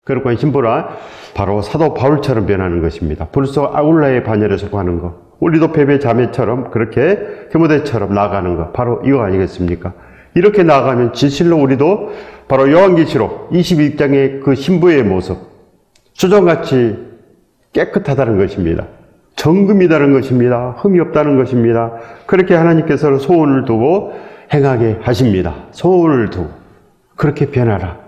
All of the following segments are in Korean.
그렇고 신부라 바로 사도 바울처럼 변하는 것입니다. 불소 아굴라의 반열에 속하는 것. 우리도 베베 자매처럼 그렇게 디모데처럼 나아가는 것. 바로 이거 아니겠습니까? 이렇게 나아가면 진실로 우리도 바로 요한계시록 21장의 그 신부의 모습, 수정같이 깨끗하다는 것입니다. 정금이다는 것입니다. 흠이 없다는 것입니다. 그렇게 하나님께서는 소원을 두고 행하게 하십니다. 소원을 두고 그렇게 변하라.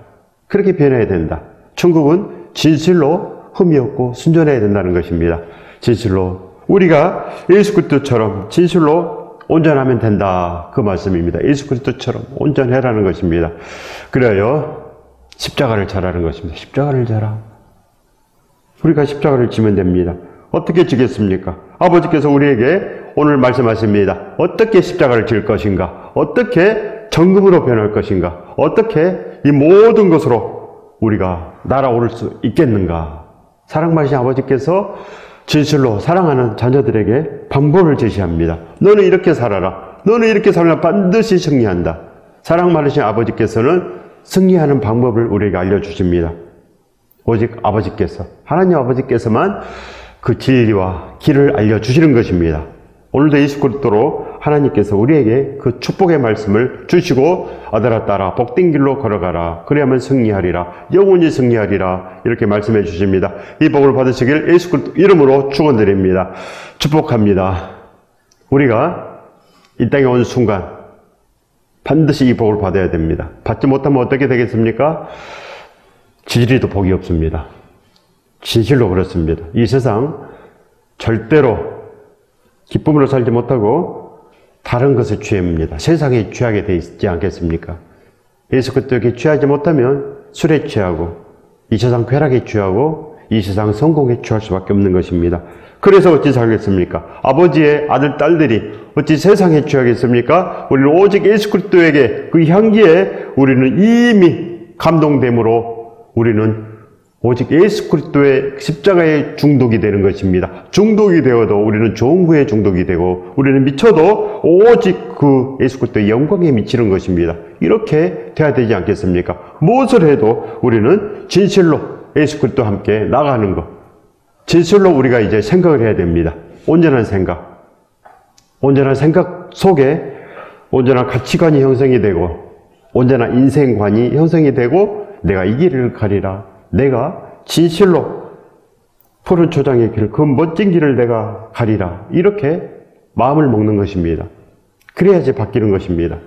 그렇게 변해야 된다. 천국은 진실로 흠이 없고 순전해야 된다는 것입니다. 진실로 우리가 예수 그리스도처럼 진실로 온전하면 된다. 그 말씀입니다. 예수 그리스도처럼 온전해라는 것입니다. 그래요. 십자가를 자라는 것입니다. 십자가를 자라. 우리가 십자가를 지면 됩니다. 어떻게 지겠습니까? 아버지께서 우리에게 오늘 말씀하십니다. 어떻게 십자가를 질 것인가? 어떻게 정금으로 변할 것인가? 어떻게 이 모든 것으로 우리가 날아오를 수 있겠는가? 사랑 많으신 아버지께서 진실로 사랑하는 자녀들에게 방법을 제시합니다. 너는 이렇게 살아라. 너는 이렇게 살면 반드시 승리한다. 사랑 많으신 아버지께서는 승리하는 방법을 우리에게 알려주십니다. 오직 아버지께서, 하나님 아버지께서만 그 진리와 길을 알려주시는 것입니다. 오늘도 예수 그리스도로 하나님께서 우리에게 그 축복의 말씀을 주시고 아들아 딸아 복된 길로 걸어가라. 그래야만 승리하리라. 영원히 승리하리라. 이렇게 말씀해 주십니다. 이 복을 받으시길 예수 그리스도 이름으로 축원드립니다. 축복합니다. 우리가 이 땅에 온 순간 반드시 이 복을 받아야 됩니다. 받지 못하면 어떻게 되겠습니까? 지지리도 복이 없습니다. 진실로 그렇습니다. 이 세상 절대로 기쁨으로 살지 못하고 다른 것에 취합니다. 세상에 취하게 되어 있지 않겠습니까? 예수 그리스도에게 취하지 못하면 술에 취하고 이 세상 쾌락에 취하고 이 세상 성공에 취할 수밖에 없는 것입니다. 그래서 어찌 살겠습니까? 아버지의 아들, 딸들이 어찌 세상에 취하겠습니까? 우리는 오직 예수 그리스도에게 그 향기에 우리는 이미 감동됨으로 우리는 오직 예수 그리스도의 십자가의 중독이 되는 것입니다. 중독이 되어도 우리는 좋은 구에 중독이 되고 우리는 미쳐도 오직 그 예수 그리스도의 영광에 미치는 것입니다. 이렇게 돼야 되지 않겠습니까? 무엇을 해도 우리는 진실로 예수 그리스도와 함께 나가는 것. 진실로 우리가 이제 생각을 해야 됩니다. 온전한 생각. 온전한 생각 속에 온전한 가치관이 형성이 되고 온전한 인생관이 형성이 되고 내가 이 길을 가리라. 내가 진실로 푸른 초장의 길, 그 멋진 길을 내가 가리라. 이렇게 마음을 먹는 것입니다. 그래야지 바뀌는 것입니다.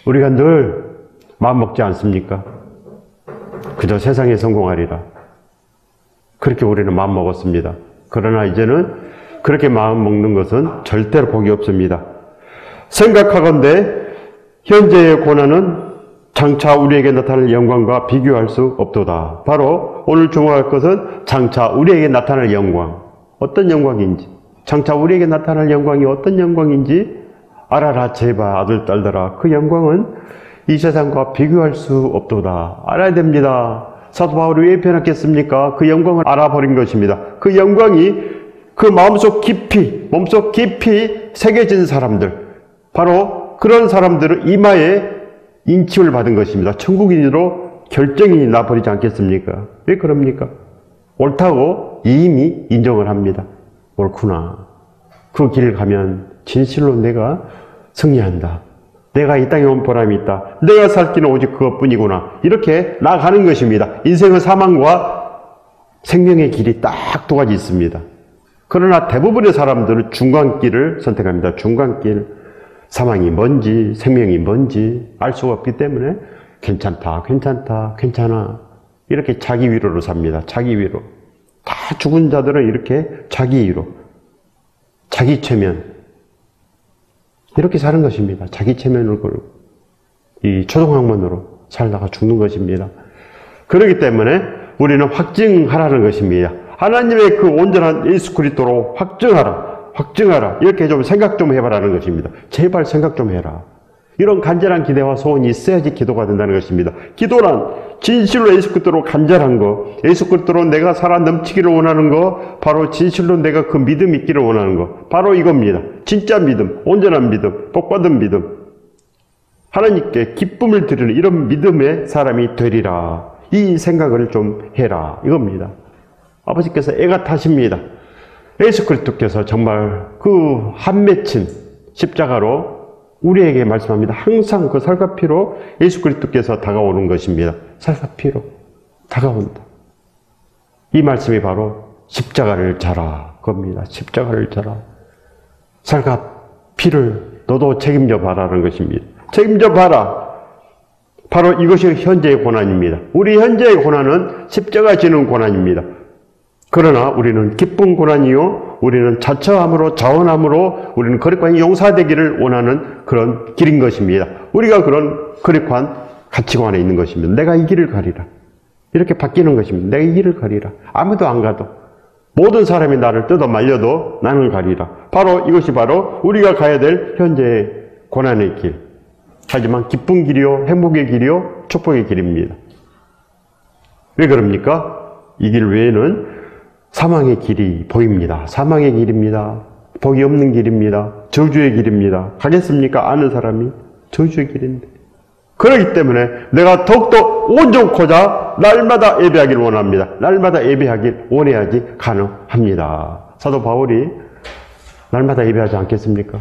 우리가 늘 마음 먹지 않습니까? 그저 세상에 성공하리라. 그렇게 우리는 마음 먹었습니다. 그러나 이제는 그렇게 마음 먹는 것은 절대로 복이 없습니다. 생각하건대 현재의 고난은 장차 우리에게 나타날 영광과 비교할 수 없도다. 바로 오늘 주목할 것은 장차 우리에게 나타날 영광. 어떤 영광인지, 장차 우리에게 나타날 영광이 어떤 영광인지 알아라 제발 아들 딸들아. 그 영광은 이 세상과 비교할 수 없도다. 알아야 됩니다. 사도 바울이 왜 변했겠습니까? 그 영광을 알아버린 것입니다. 그 영광이 그 마음속 깊이, 몸속 깊이 새겨진 사람들, 바로 그런 사람들은 이마에 인침을 받은 것입니다. 천국인으로 결정이 나버리지 않겠습니까? 왜 그럽니까? 옳다고 이미 인정을 합니다. 옳구나. 그 길을 가면 진실로 내가 승리한다. 내가 이 땅에 온 보람이 있다. 내가 살 길은 오직 그것뿐이구나. 이렇게 나가는 것입니다. 인생은 사망과 생명의 길이 딱 두 가지 있습니다. 그러나 대부분의 사람들은 중간길을 선택합니다. 중간길. 사망이 뭔지 생명이 뭔지 알 수가 없기 때문에 괜찮다, 괜찮다, 괜찮아. 이렇게 자기 위로로 삽니다. 자기 위로. 다 죽은 자들은 이렇게 자기 위로. 자기 체면. 이렇게 사는 것입니다. 자기 체면을 걸고 이 초등학문으로 살다가 죽는 것입니다. 그렇기 때문에 우리는 확증하라는 것입니다. 하나님의 그 온전한 예수 그리스도로 확증하라. 확증하라. 이렇게 좀 생각 좀 해봐라는 것입니다. 제발 생각 좀 해라. 이런 간절한 기대와 소원이 있어야지 기도가 된다는 것입니다. 기도란 진실로 예수 그리스도로 간절한 거, 예수 그리스도로 내가 살아 넘치기를 원하는 거, 바로 진실로 내가 그 믿음이 있기를 원하는 거, 바로 이겁니다. 진짜 믿음, 온전한 믿음, 복받은 믿음, 하나님께 기쁨을 드리는 이런 믿음의 사람이 되리라. 이 생각을 좀 해라 이겁니다. 아버지께서 애가 타십니다. 예수 그리스도께서 정말 그 한 맺힌 십자가로 우리에게 말씀합니다. 항상 그 살과 피로 예수 그리스도께서 다가오는 것입니다. 살과 피로 다가온다. 이 말씀이 바로 십자가를 자라 겁니다. 십자가를 자라. 살과 피를 너도 책임져 봐라는 것입니다. 책임져 봐라. 바로 이것이 현재의 고난입니다. 우리 현재의 고난은 십자가 지는 고난입니다. 그러나 우리는 기쁜 고난이요, 우리는 자처함으로 자원함으로 우리는 거룩한 용사되기를 원하는 그런 길인 것입니다. 우리가 그런 거룩한 가치관에 있는 것입니다. 내가 이 길을 가리라. 이렇게 바뀌는 것입니다. 내가 이 길을 가리라. 아무도 안 가도 모든 사람이 나를 뜯어 말려도 나는 가리라. 바로 이것이 바로 우리가 가야 될 현재의 고난의 길. 하지만 기쁜 길이요, 행복의 길이요, 축복의 길입니다. 왜 그럽니까? 이 길 외에는 사망의 길이 보입니다. 사망의 길입니다. 복이 없는 길입니다. 저주의 길입니다. 가겠습니까? 아는 사람이 저주의 길인데. 그렇기 때문에 내가 더욱더 온전코자 날마다 예배하기를 원합니다. 날마다 예배하길 원해야지 가능합니다. 사도 바울이 날마다 예배하지 않겠습니까?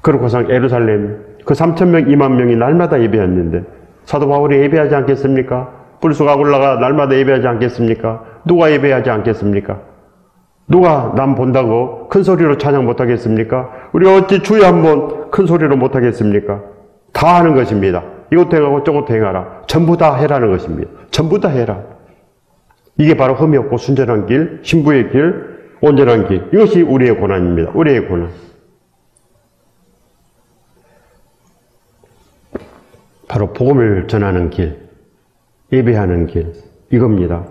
그러고서 예루살렘 그 3,000명, 2만 명이 날마다 예배했는데 사도 바울이 예배하지 않겠습니까? 불속 아굴라가 날마다 예배하지 않겠습니까? 누가 예배하지 않겠습니까? 누가 남 본다고 큰 소리로 찬양 못하겠습니까? 우리가 어찌 주여 한번 큰 소리로 못하겠습니까? 다 하는 것입니다. 이것도 행하고 저것도 행하라. 전부 다 해라는 것입니다. 전부 다 해라. 이게 바로 흠이 없고 순전한 길, 신부의 길, 온전한 길. 이것이 우리의 고난입니다. 우리의 고난. 바로 복음을 전하는 길, 예배하는 길, 이겁니다.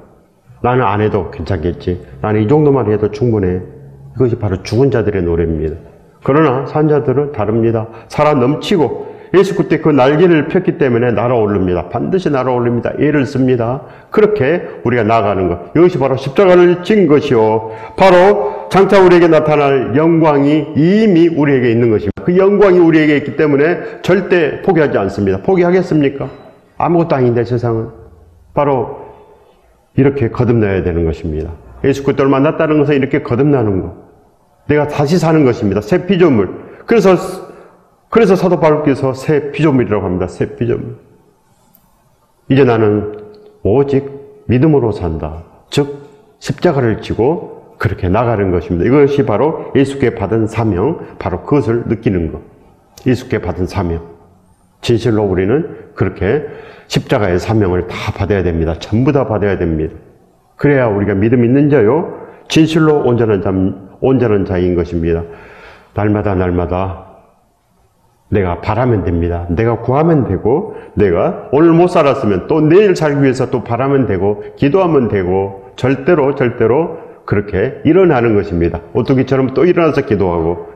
나는 안 해도 괜찮겠지. 나는 이 정도만 해도 충분해. 이것이 바로 죽은 자들의 노래입니다. 그러나 산 자들은 다릅니다. 살아 넘치고 예수 그때 그 날개를 폈기 때문에 날아오릅니다. 반드시 날아오릅니다. 애를 씁니다. 그렇게 우리가 나아가는 것. 이것이 바로 십자가를 진 것이요. 바로 장차 우리에게 나타날 영광이 이미 우리에게 있는 것입니다. 그 영광이 우리에게 있기 때문에 절대 포기하지 않습니다. 포기하겠습니까? 아무것도 아닌데 세상은. 바로 이렇게 거듭나야 되는 것입니다. 예수 그리스도를 만났다는 것은 이렇게 거듭나는 것. 내가 다시 사는 것입니다. 새 피조물. 그래서 사도 바울께서 새 피조물이라고 합니다. 새 피조물. 이제 나는 오직 믿음으로 산다. 즉 십자가를 지고 그렇게 나가는 것입니다. 이것이 바로 예수께 받은 사명, 바로 그것을 느끼는 것. 예수께 받은 사명. 진실로 우리는 그렇게 십자가의 사명을 다 받아야 됩니다. 전부 다 받아야 됩니다. 그래야 우리가 믿음 있는 자요, 진실로 온전한 자인 것입니다. 날마다 내가 바라면 됩니다. 내가 구하면 되고, 내가 오늘 못 살았으면 또 내일 살기 위해서 또 바라면 되고, 기도하면 되고, 절대로 그렇게 일어나는 것입니다. 오뚜기처럼 또 일어나서 기도하고,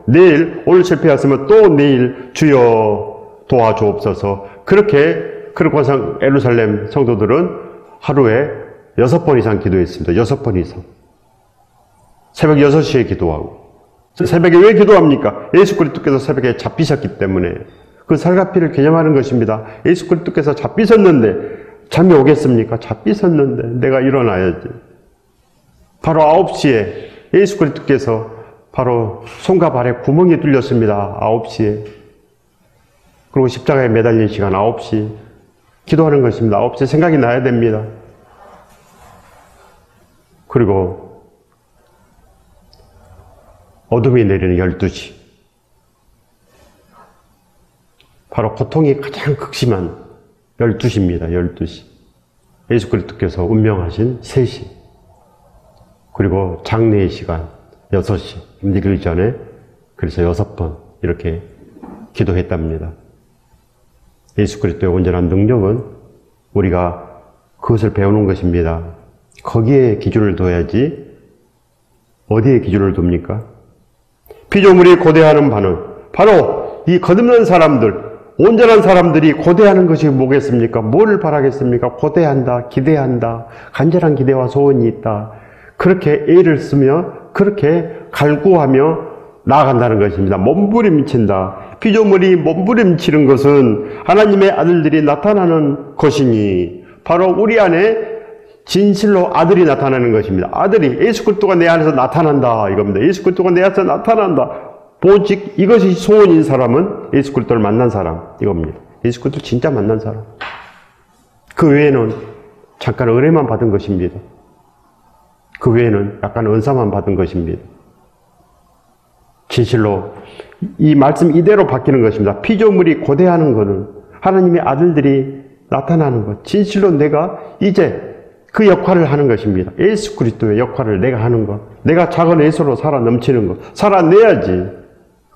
오늘 실패했으면 또 내일 주여 도와주옵소서. 그렇게 예루살렘 성도들은 하루에 6번 이상 기도했습니다. 6번 이상. 새벽 6시에 기도하고. 새벽에 왜 기도합니까? 예수 그리스도께서 새벽에 잡히셨기 때문에. 그 살과 피를 개념하는 것입니다. 예수 그리스도께서 잡히셨는데 잠이 오겠습니까? 잡히셨는데 내가 일어나야지. 바로 9시에 예수 그리스도께서 바로 손과 발에 구멍이 뚫렸습니다. 9시에. 그리고 십자가에 매달린 시간 9시. 기도하는 것입니다. 9시 생각이 나야 됩니다. 그리고 어둠이 내리는 12시. 바로 고통이 가장 극심한 12시입니다. 12시. 예수 그리스도께서 운명하신 3시. 그리고 장례의 시간 6시. 힘들기 전에 그래서 6번 이렇게 기도했답니다. 예수 그리스도의 온전한 능력은 우리가 그것을 배우는 것입니다. 거기에 기준을 둬야지 어디에 기준을 둡니까? 피조물이 고대하는 바는 바로 이 거듭난 사람들, 온전한 사람들이 고대하는 것이 뭐겠습니까? 뭐를 바라겠습니까? 고대한다, 기대한다, 간절한 기대와 소원이 있다. 그렇게 애를 쓰며 그렇게 갈구하며 나아간다는 것입니다. 몸부림친다. 피조물이 몸부림치는 것은 하나님의 아들들이 나타나는 것이니 바로 우리 안에 진실로 아들이 나타나는 것입니다. 아들이 예수 그리스도가 내 안에서 나타난다 이겁니다. 예수 그리스도가 내 안에서 나타난다. 오직 이것이 소원인 사람은 예수 그리스도를 만난 사람 이겁니다. 예수 그리스도 진짜 만난 사람. 그 외에는 잠깐 은혜만 받은 것입니다. 그 외에는 약간 은사만 받은 것입니다. 진실로 이 말씀 이대로 바뀌는 것입니다. 피조물이 고대하는 것은 하나님의 아들들이 나타나는 것. 진실로 내가 이제 그 역할을 하는 것입니다. 예수 그리스도의 역할을 내가 하는 것. 내가 작은 예수로 살아 넘치는 것. 살아내야지.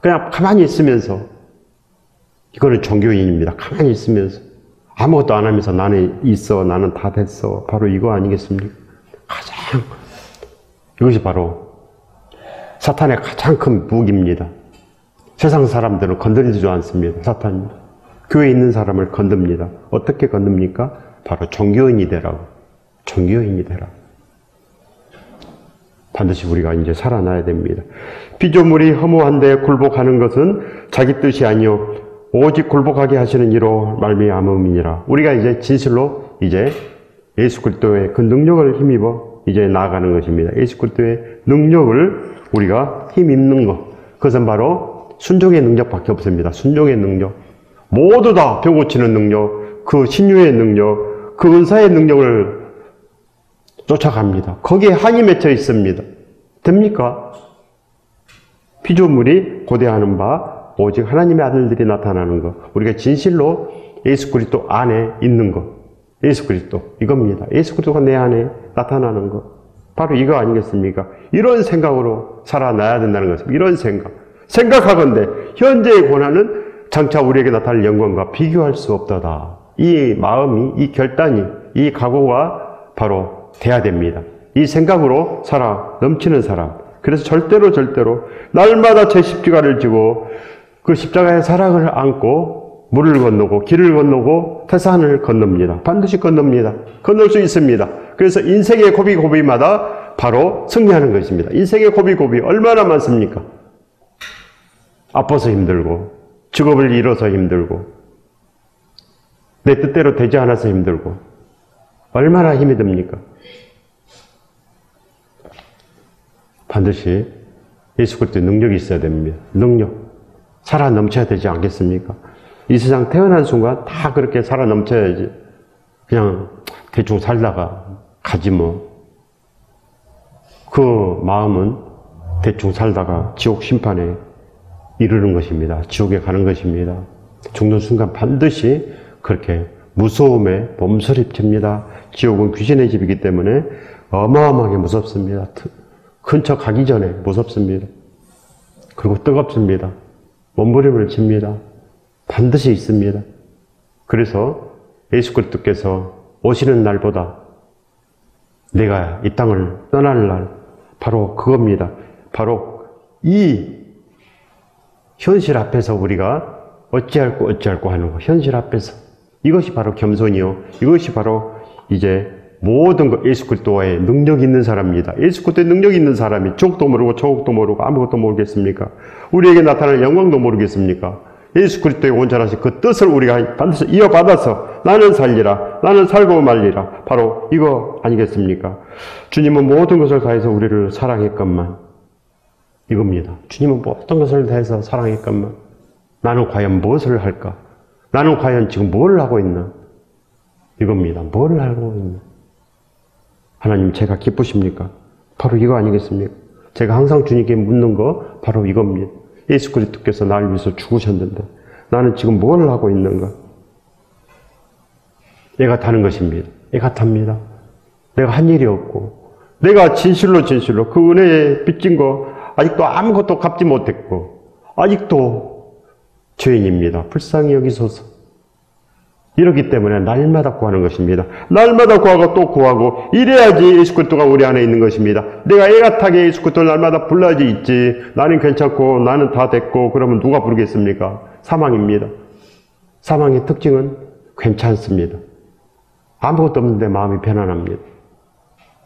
그냥 가만히 있으면서. 이거는 종교인입니다. 가만히 있으면서. 아무것도 안 하면서 나는 있어. 나는 다 됐어. 바로 이거 아니겠습니까? 이것이 바로 사탄의 가장 큰 무기입니다. 세상 사람들은 건드리지도 않습니다. 사탄이. 교회에 있는 사람을 건듭니다. 어떻게 건듭니까? 바로 종교인이 되라고. 종교인이 되라. 반드시 우리가 이제 살아나야 됩니다. 피조물이 허무한데 굴복하는 것은 자기 뜻이 아니요 오직 굴복하게 하시는 이로 말미암음이니라. 우리가 이제 진실로 이제 예수 그리스도의 그 능력을 힘입어 이제 나아가는 것입니다. 예수 그리스도의 능력을 우리가 힘입는 것. 그것은 바로 순종의 능력밖에 없습니다. 순종의 능력. 모두 다 병 고치는 능력, 그 신유의 능력, 그 은사의 능력을 쫓아갑니다. 거기에 한이 맺혀 있습니다. 됩니까? 피조물이 고대하는 바 오직 하나님의 아들들이 나타나는 것. 우리가 진실로 예수 그리스도 안에 있는 것. 예수 그리스도 이겁니다. 예수 그리스도가 내 안에 나타나는 것. 바로 이거 아니겠습니까? 이런 생각으로 살아나야 된다는 것입니다. 이런 생각. 생각하건대 현재의 고난은 장차 우리에게 나타날 영광과 비교할 수 없다다. 이 마음이, 이 결단이, 이 각오가 바로 돼야 됩니다. 이 생각으로 살아 넘치는 사람. 그래서 절대로 날마다 제 십자가를 지고 그 십자가의 사랑을 안고 물을 건너고 길을 건너고 태산을 건넙니다. 반드시 건넙니다. 건널 수 있습니다. 그래서 인생의 고비고비마다 바로 승리하는 것입니다. 인생의 고비고비 얼마나 많습니까? 아파서 힘들고 직업을 잃어서 힘들고 내 뜻대로 되지 않아서 힘들고 얼마나 힘이 듭니까? 반드시 예수 그리스도의 능력이 있어야 됩니다. 능력. 살아 넘쳐야 되지 않겠습니까? 이 세상 태어난 순간 다 그렇게 살아 넘쳐야지. 그냥 대충 살다가 가지 뭐. 그 마음은 대충 살다가 지옥 심판에 이르는 것입니다. 지옥에 가는 것입니다. 죽는 순간 반드시 그렇게 무서움에 몸서립칩니다. 지옥은 귀신의 집이기 때문에 어마어마하게 무섭습니다. 근처 가기 전에 무섭습니다. 그리고 뜨겁습니다. 몸부림을 칩니다. 반드시 있습니다. 그래서 예수 그리스도께서 오시는 날보다 내가 이 땅을 떠날 날 바로 그겁니다. 바로 이 현실 앞에서 우리가 어찌할꼬 하는 거. 현실 앞에서. 이것이 바로 겸손이요. 이것이 바로 이제 모든 것 예수 그리스도의 능력이 있는 사람입니다. 예수 그리스도의 능력이 있는 사람이 쪽도 모르고 저국도 모르고 아무것도 모르겠습니까? 우리에게 나타날 영광도 모르겠습니까? 예수 그리스도의 온전하신 그 뜻을 우리가 반드시 이어받아서 나는 살리라, 나는 살고 말리라. 바로 이거 아니겠습니까? 주님은 모든 것을 다해서 우리를 사랑했건만 이겁니다. 주님은 모든 것을 다해서 사랑했건만 나는 과연 무엇을 할까? 나는 과연 지금 뭘 하고 있나? 이겁니다. 뭘 하고 있나? 하나님 제가 기쁘십니까? 바로 이거 아니겠습니까? 제가 항상 주님께 묻는 거 바로 이겁니다. 예수 그리스도께서 나를 위해서 죽으셨는데 나는 지금 뭘 하고 있는가? 애가 타는 것입니다. 애가 탑니다. 내가 한 일이 없고 내가 진실로 그 은혜에 빚진 거 아직도 아무것도 갚지 못했고 아직도 죄인입니다. 불쌍히 여기소서. 이렇기 때문에 날마다 구하는 것입니다. 날마다 구하고 또 구하고 이래야지 예수 그리스도가 우리 안에 있는 것입니다. 내가 애같하게 예수 그리스도를 날마다 불러야지 있지. 나는 괜찮고 나는 다 됐고 그러면 누가 부르겠습니까? 사망입니다. 사망의 특징은 괜찮습니다. 아무것도 없는데 마음이 편안합니다.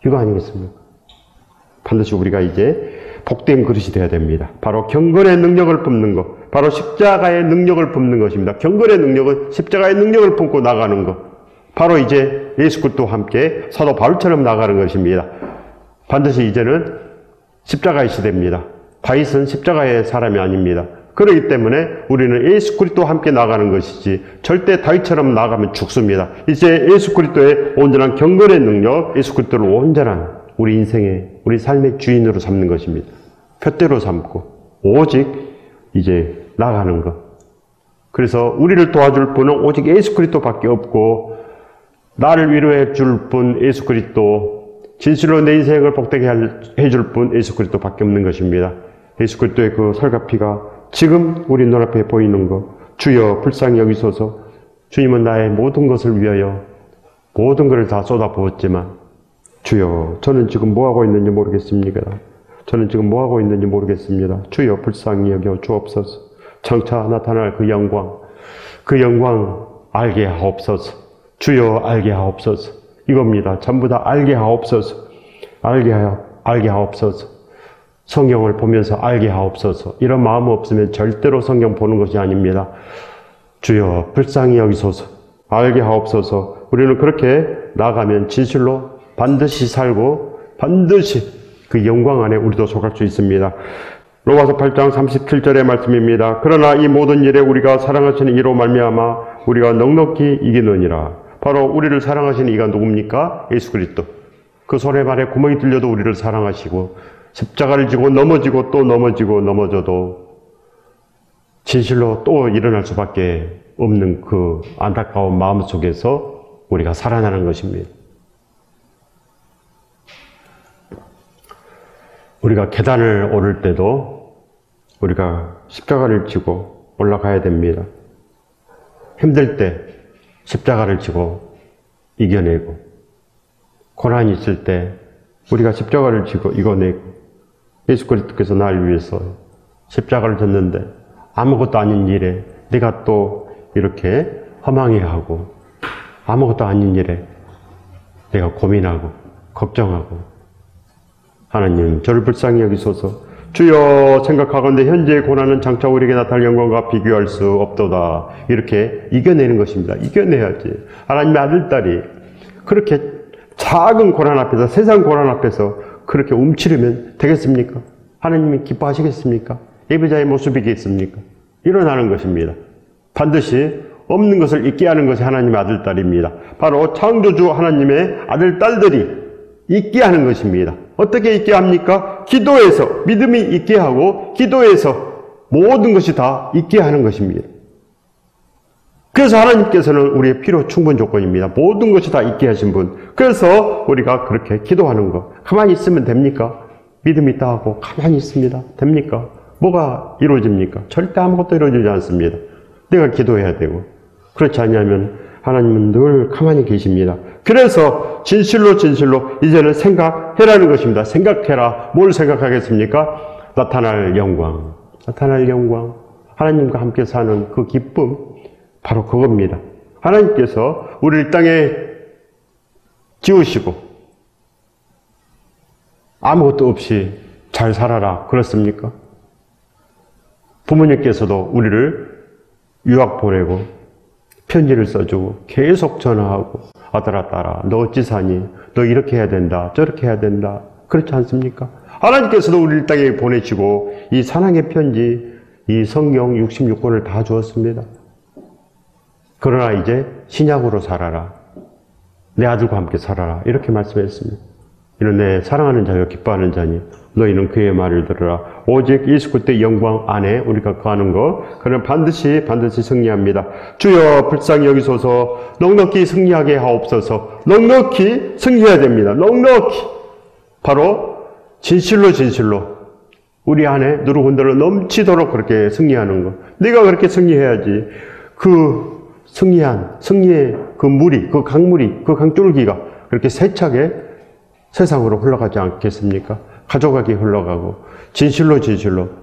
이거 아니겠습니까? 반드시 우리가 이제 복된 그릇이 되어야 됩니다. 바로 경건의 능력을 뿜는 것. 바로 십자가의 능력을 뿜는 것입니다. 경건의 능력은 십자가의 능력을 품고 나가는 것. 바로 이제 예수 그리스도와 함께 사도 바울처럼 나가는 것입니다. 반드시 이제는 십자가의 시대입니다. 다윗은 십자가의 사람이 아닙니다. 그렇기 때문에 우리는 예수 그리스도와 함께 나가는 것이지 절대 다윗처럼 나가면 죽습니다. 이제 예수 그리스도의 온전한 경건의 능력, 예수 그리스도를 온전한 우리 인생의, 우리 삶의 주인으로 삼는 것입니다. 푯대로 삼고 오직 이제 나가는 것. 그래서 우리를 도와줄 분은 오직 예수 그리스도밖에 없고 나를 위로해 줄 분 예수 그리스도, 진실로 내 인생을 복되게 해줄 분 예수 그리스도밖에 없는 것입니다. 예수 그리스도의 그 살과 피가 지금 우리 눈앞에 보이는 것, 주여 불쌍히 여기소서. 주님은 나의 모든 것을 위하여 모든 것을 다 쏟아부었지만 주여 저는 지금 뭐하고 있는지 모르겠습니다. 저는 지금 뭐하고 있는지 모르겠습니다. 주여 불쌍히 여겨 주옵소서. 장차 나타날 그 영광 알게 하옵소서. 주여 알게 하옵소서. 이겁니다. 전부 다 알게 하옵소서. 알게 하옵소서. 성경을 보면서 알게 하옵소서. 이런 마음 없으면 절대로 성경 보는 것이 아닙니다. 주여 불쌍히 여기소서. 알게 하옵소서. 우리는 그렇게 나가면 진실로 반드시 살고 반드시 그 영광 안에 우리도 속할 수 있습니다. 로마서 8장 37절의 말씀입니다. 그러나 이 모든 일에 우리가 사랑하시는 이로 말미암아 우리가 넉넉히 이기느니라. 바로 우리를 사랑하시는 이가 누굽니까? 예수 그리스도. 그 손에발에 구멍이 뚫려도 우리를 사랑하시고 십자가를 지고 넘어지고 또 넘어져도 진실로 또 일어날 수밖에 없는 그 안타까운 마음 속에서 우리가 살아나는 것입니다. 우리가 계단을 오를 때도 우리가 십자가를 지고 올라가야 됩니다. 힘들 때 십자가를 지고 이겨내고, 고난이 있을 때 우리가 십자가를 지고 이겨내고, 예수 그리스도께서 날 위해서 십자가를 졌는데 아무것도 아닌 일에 내가 또 이렇게 허망해하고 아무것도 아닌 일에 내가 고민하고 걱정하고, 하나님 저를 불쌍히 여기소서. 주여 생각하건대 현재의 고난은 장차 우리에게 나타날 영광과 비교할 수 없도다. 이렇게 이겨내는 것입니다. 이겨내야지. 하나님의 아들딸이 그렇게 작은 고난 앞에서, 세상 고난 앞에서 그렇게 움츠리면 되겠습니까? 하나님이 기뻐하시겠습니까? 예배자의 모습이겠습니까? 일어나는 것입니다. 반드시 없는 것을 있게 하는 것이 하나님의 아들딸입니다. 바로 창조주 하나님의 아들딸들이 있게 하는 것입니다. 어떻게 있게 합니까? 기도에서 믿음이 있게 하고 기도에서 모든 것이 다 있게 하는 것입니다. 그래서 하나님께서는 우리의 필요 충분 조건입니다. 모든 것이 다 있게 하신 분. 그래서 우리가 그렇게 기도하는 것. 가만히 있으면 됩니까? 믿음이 있다 하고 가만히 있습니다. 됩니까? 뭐가 이루어집니까? 절대 아무것도 이루어지지 않습니다. 내가 기도해야 되고. 그렇지 않냐면 하나님은 늘 가만히 계십니다. 그래서 진실로 이제는 생각해라는 것입니다. 생각해라. 뭘 생각하겠습니까? 나타날 영광. 하나님과 함께 사는 그 기쁨. 바로 그겁니다. 하나님께서 우리를 땅에 지으시고 아무것도 없이 잘 살아라. 그렇습니까? 부모님께서도 우리를 유학 보내고 편지를 써주고 계속 전화하고 아들아 딸아 너 어찌 사니? 너 이렇게 해야 된다. 저렇게 해야 된다. 그렇지 않습니까? 하나님께서도 우리를 땅에 보내시고 이 사랑의 편지, 이 성경 66권을 다 주었습니다. 그러나 이제 신약으로 살아라. 내 아들과 함께 살아라. 이렇게 말씀했습니다. 이는 내 사랑하는 자여 기뻐하는 자니 너희는 그의 말을 들으라. 오직 예수 그리스도의 영광 안에 우리가 거하는 것, 그는 반드시 승리합니다. 주여 불쌍히 여기소서. 넉넉히 승리하게 하옵소서. 넉넉히 승리해야 됩니다. 넉넉히. 바로 진실로 우리 안에 누르군대로 넘치도록 그렇게 승리하는 것. 내가 그렇게 승리해야지. 그 승리의 그 물이, 그 강물이, 그 강줄기가 그렇게 세차게 세상으로 흘러가지 않겠습니까? 가져가게 흘러가고 진실로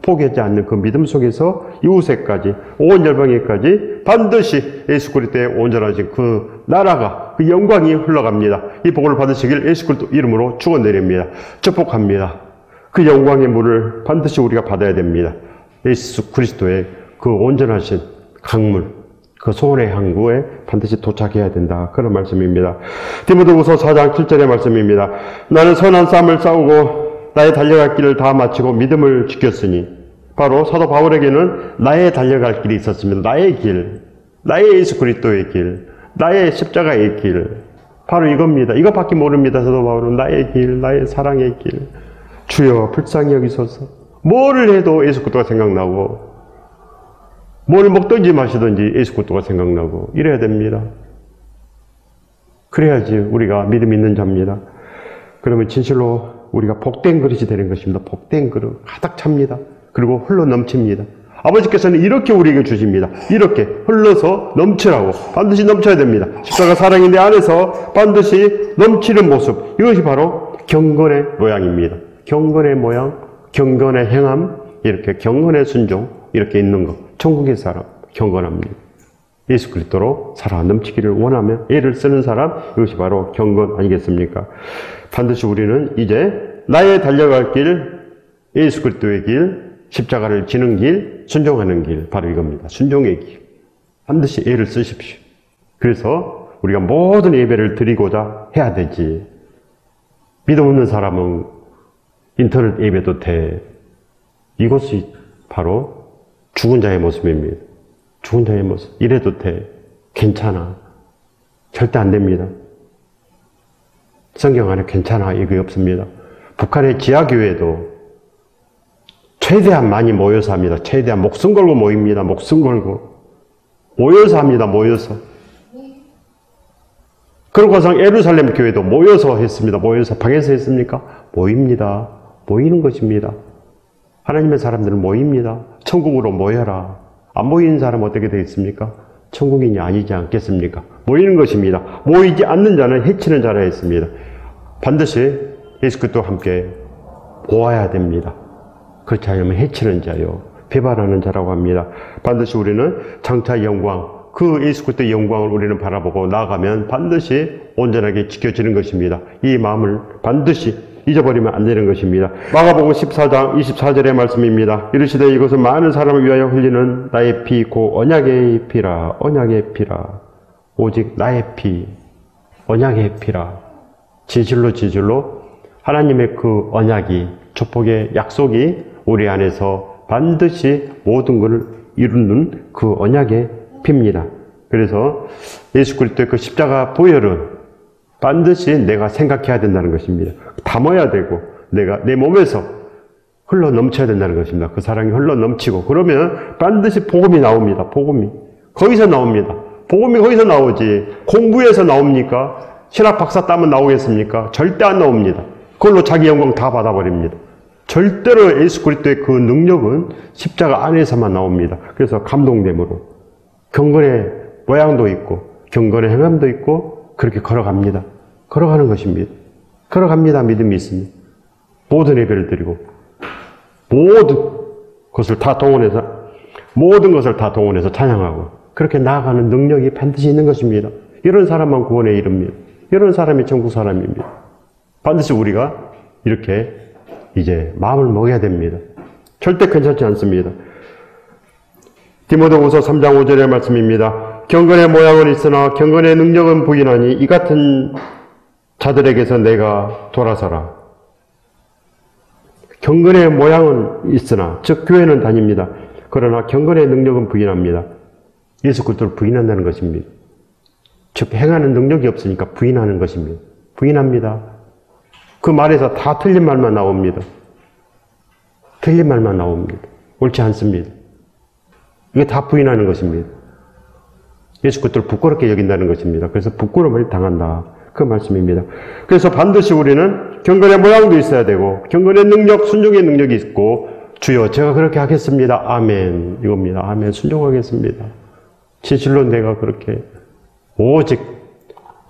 포기하지 않는 그 믿음 속에서 이웃에까지 온 열방에까지 반드시 예수 그리스도의 온전하신 그 나라가, 그 영광이 흘러갑니다. 이 복을 받으시길 예수 그리스도 이름으로 축원드립니다. 축복합니다. 그 영광의 물을 반드시 우리가 받아야 됩니다. 예수 그리스도의 그 온전하신 강물, 그 소원의 항구에 반드시 도착해야 된다. 그런 말씀입니다. 디모데후서 4장 7절의 말씀입니다. 나는 선한 싸움을 싸우고 나의 달려갈 길을 다 마치고 믿음을 지켰으니, 바로 사도 바울에게는 나의 달려갈 길이 있었습니다. 나의 길, 나의 예수 그리스도의 길, 나의 십자가의 길, 바로 이겁니다. 이것밖에 모릅니다. 사도 바울은 나의 길, 나의 사랑의 길. 주여 불쌍히 여기소서. 뭐를 해도 예수 그리스도가 생각나고, 뭘 먹든지 마시든지 예수 그리스도가 생각나고 이래야 됩니다. 그래야지 우리가 믿음 있는 자입니다. 그러면 진실로 우리가 복된 그릇이 되는 것입니다. 복된 그릇 가득 찹니다. 그리고 흘러 넘칩니다. 아버지께서는 이렇게 우리에게 주십니다. 이렇게 흘러서 넘치라고. 반드시 넘쳐야 됩니다. 십자가 사랑이 내 안에서 반드시 넘치는 모습, 이것이 바로 경건의 모양입니다. 경건의 모양, 경건의 행함, 이렇게 경건의 순종, 이렇게 있는 것. 천국의 사람, 경건합니다. 예수 그리스도로 살아 넘치기를 원하며 애를 쓰는 사람, 이것이 바로 경건 아니겠습니까? 반드시 우리는 이제 나의 달려갈 길, 예수 그리스도의 길, 십자가를 지는 길, 순종하는 길, 바로 이겁니다. 순종의 길. 반드시 애를 쓰십시오. 그래서 우리가 모든 예배를 드리고자 해야 되지. 믿음 없는 사람은 인터넷 예배도 돼. 이것이 바로 죽은 자의 모습입니다. 죽은 자의 모습. 이래도 돼. 괜찮아. 절대 안 됩니다. 성경 안에 괜찮아. 이게 없습니다. 북한의 지하교회도 최대한 많이 모여서 합니다. 최대한 목숨 걸고 모입니다. 목숨 걸고. 모여서 합니다. 모여서. 그러고서 예루살렘 교회도 모여서 했습니다. 모여서 방에서 했습니까? 모입니다. 모이는 것입니다. 하나님의 사람들은 모입니다. 천국으로 모여라. 안 모이는 사람은 어떻게 되겠습니까? 천국인이 아니지 않겠습니까? 모이는 것입니다. 모이지 않는 자는 해치는 자라 했습니다. 반드시 예수 그리스도와 함께 모아야 됩니다. 그렇지 않으면 해치는 자요, 배반하는 자라고 합니다. 반드시 우리는 장차 영광, 그 예수 그리스도의 영광을 우리는 바라보고 나아가면 반드시 온전하게 지켜지는 것입니다. 이 마음을 반드시 잊어버리면 안 되는 것입니다. 마가복음 14장 24절의 말씀입니다. 이르시되 이것은 많은 사람을 위하여 흘리는 나의 피, 곧 언약의 피라. 언약의 피라. 오직 나의 피, 언약의 피라. 진실로 진실로 하나님의 그 언약이, 축복의 약속이 우리 안에서 반드시 모든 것을 이루는 그 언약의 피입니다. 그래서 예수 그리스도의 그 십자가 보혈은 반드시 내가 생각해야 된다는 것입니다. 담아야 되고 내가 내 몸에서 흘러 넘쳐야 된다는 것입니다. 그 사랑이 흘러 넘치고 그러면 반드시 복음이 나옵니다. 복음이 거기서 나옵니다. 복음이 거기서 나오지 공부에서 나옵니까? 신학 박사 따면 나오겠습니까? 절대 안 나옵니다. 그걸로 자기 영광 다 받아버립니다. 절대로 예수 그리스도의 그 능력은 십자가 안에서만 나옵니다. 그래서 감동됨으로 경건의 모양도 있고 경건의 행함도 있고 그렇게 걸어갑니다. 걸어가는 것입니다. 걸어갑니다. 믿음이 있습니다. 모든 예배를 드리고 모든 것을 다 동원해서 찬양하고 그렇게 나아가는 능력이 반드시 있는 것입니다. 이런 사람만 구원에 이릅니다. 이런 사람이 천국 사람입니다. 반드시 우리가 이렇게 이제 마음을 먹여야 됩니다. 절대 괜찮지 않습니다. 디모데후서 3장 5절의 말씀입니다. 경건의 모양은 있으나 경건의 능력은 부인하니 이 같은 자들에게서 내가 돌아서라. 경건의 모양은 있으나, 즉 교회는 다닙니다. 그러나 경건의 능력은 부인합니다. 예수 그리스도를 부인한다는 것입니다. 즉 행하는 능력이 없으니까 부인하는 것입니다. 부인합니다. 그 말에서 다 틀린 말만 나옵니다. 틀린 말만 나옵니다. 옳지 않습니다. 이게 다 부인하는 것입니다. 예수 그리스도를 부끄럽게 여긴다는 것입니다. 그래서 부끄러움을 당한다. 그 말씀입니다. 그래서 반드시 우리는 경건의 모양도 있어야 되고 경건의 능력, 순종의 능력이 있고 주여 제가 그렇게 하겠습니다. 아멘. 이겁니다. 아멘. 순종하겠습니다. 진실로 내가 그렇게 오직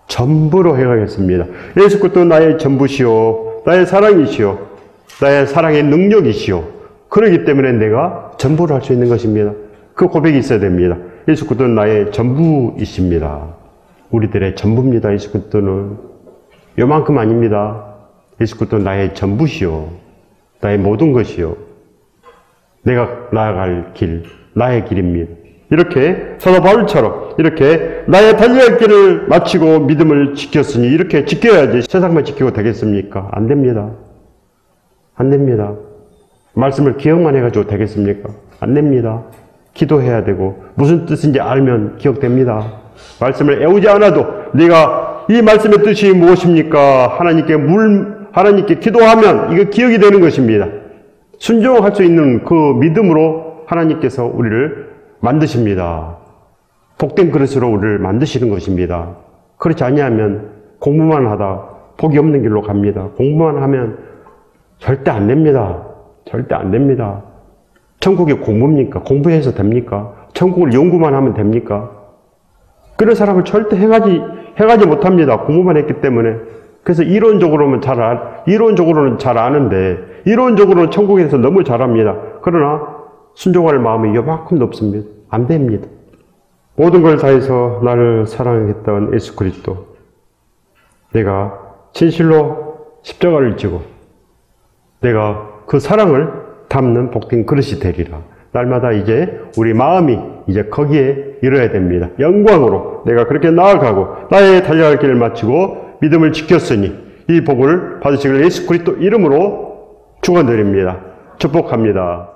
전부로 해가겠습니다. 예수 그리스도 나의 전부시오. 나의 사랑이시오. 나의 사랑의 능력이시오. 그렇기 때문에 내가 전부를 할 수 있는 것입니다. 그 고백이 있어야 됩니다. 예수 그리스도는 나의 전부이십니다. 우리들의 전부입니다. 예수 그리스도는 요만큼 아닙니다. 예수 그리스도는 나의 전부시오. 나의 모든 것이요. 내가 나아갈 길, 나의 길입니다. 이렇게 사도 바울처럼 이렇게 나의 달려갈 길을 마치고 믿음을 지켰으니 이렇게 지켜야지 세상만 지키고 되겠습니까? 안 됩니다. 안 됩니다. 말씀을 기억만 해가지고 되겠습니까? 안 됩니다. 기도해야 되고 무슨 뜻인지 알면 기억됩니다. 말씀을 애우지 않아도 내가 이 말씀의 뜻이 무엇입니까? 하나님께 기도하면 이거 기억이 되는 것입니다. 순종할 수 있는 그 믿음으로 하나님께서 우리를 만드십니다. 복된 그릇으로 우리를 만드시는 것입니다. 그렇지 아니하면 공부만 하다 복이 없는 길로 갑니다. 공부만 하면 절대 안 됩니다. 절대 안 됩니다. 천국이 공부입니까? 공부해서 됩니까? 천국을 연구만 하면 됩니까? 그런 사람을 절대 행하지 못합니다. 공부만 했기 때문에. 그래서 이론적으로는 잘 아는데, 이론적으로는 천국에서 너무 잘합니다. 그러나 순종할 마음이 요만큼도 없습니다. 안 됩니다. 모든 걸 다해서 나를 사랑했던 예수 그리스도. 내가 진실로 십자가를 지고 내가 그 사랑을 담는 복된 그릇이 되리라. 날마다 이제 우리 마음이 이제 거기에 이뤄야 됩니다. 영광으로 내가 그렇게 나아가고 나의 달려갈 길을 마치고 믿음을 지켰으니 이 복을 받으시길 예수 그리스도 이름으로 축원드립니다. 축복합니다.